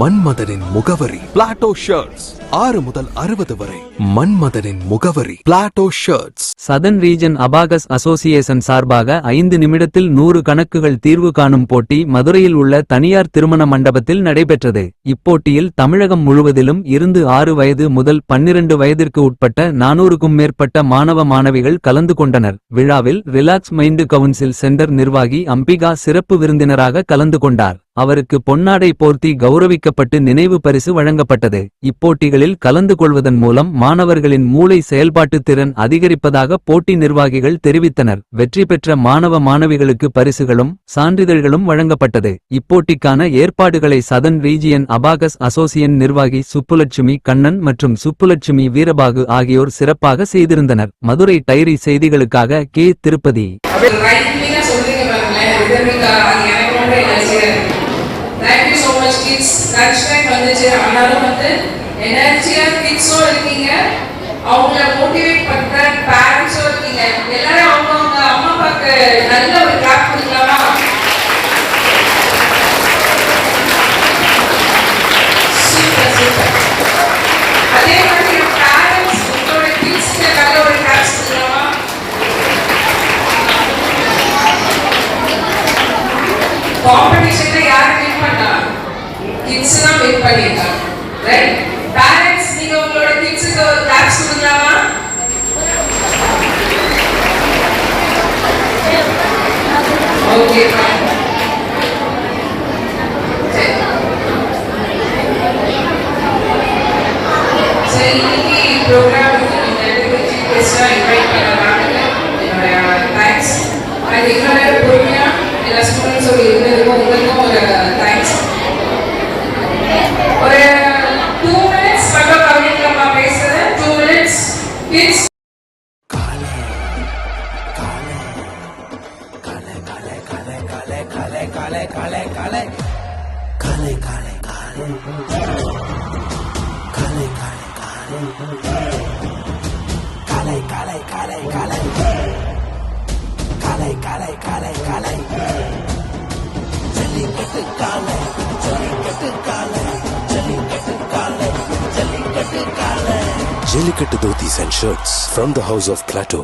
மன்மதனின் முகவரி Plato shirts. 6 முதல் 60 வரை மன்மதனின் முகவரி Plato shirts. Southern region abacus association சார்பாக 5 நிமிடத்தில் 100 கணக்குகள் தீர்வு காணும் போட்டி மதுரையில் உள்ள தனியார் திருமண மண்டபத்தில் நடைபெற்றது. இப்போட்டியில் தமிழகம் முழுவதிலும் இருந்து 6 வயது முதல் 12 வயதிற்கு உட்பட்ட 400க்கும் மேற்பட்ட மாணவ மாணவிகள் கலந்து கொண்டனர். விழாவில் ரிலாக்ஸ் மைண்ட் கவுன்சில் சென்டர் நிர்வாகி அம்பிகா சிறப்பு விருந்தினராக கலந்து கொண்டார். அவருக்கு பொன்னாடை போர்த்தி கௌரவிக்கப்பட்டு நினைவு பரிசு வழங்கப்பட்டது. இப்போட்டிகளில் கலந்து கொள்வதன் மூலம் மாணவர்களின் மூளை செயல்பாட்டு திறன் அதிகரிப்பதாக போட்டி நிர்வாகிகள் தெரிவித்தனர். வெற்றி பெற்ற மாணவ மாணவிகளுக்கு பரிசுகளும் சான்றிதழ்களும் வழங்கப்பட்டது. இப்போட்டிக்கான ஏற்பாடுகளை சதன் ரீஜியன் அபாகஸ் அசோசியேஷன் நிர்வாகி சுப்புலட்சுமி கண்ணன் மற்றும் சுப்புலட்சுமி வீரபாகு ஆகியோர் சிறப்பாக செய்திருந்தனர். மதுரை டைரி செய்திகளுக்காக K. Tirupati. Thank you so much kids. Lunch time வந்துச்சு. ஆனாலும் வந்து எனர்ஜியா கிட்ஸோ இருக்கீங்க, அவங்கள மோட்டிவேட் பண்ற பேரண்ட்ஸோ இருக்கீங்க. எல்லாரும் அவங்க அம்மா அப்பாக்கு நல்ல ஒரு கிளாப் கொடுக்கலாமா? Super super. அதே மாதிரி பேரண்ட்ஸ் உங்களோட கிட்ஸ்க்கு நல்ல ஒரு கிளாப் கொடுக்கலாமா? காம்படிஷன்ல யார் வின் பண்ணா? கிட்ஸ் தான் வின் பண்ணிருக்காங்க. ரைட்? பேரண்ட்ஸ் நீங்க உங்களோட கிட்ஸ்க்கு ஒரு கிளாப்ஸ் கொடுக்கலாமா? Okay fine. சரி, இன்னைக்கு ப்ரோக்ராமுக்கு நீங்க சீஃப் கெஸ்டா இன்வைட் பண்ணாங்க. என்னோட தேங்க்ஸ். அது இவ்வளவு நேரம் பொறுமையா எல்லா ஸ்டூடெண்ட்ஸோட இருந்ததுக்கும் உங்களுக்கும் ஒரு தேங்க்ஸ். ஒரு 2 minutes மட்டும் கவனிக்கலாமா பேசுறது? 2 minutes kids. Jellicate dhotis and shirts from the house of Plateau.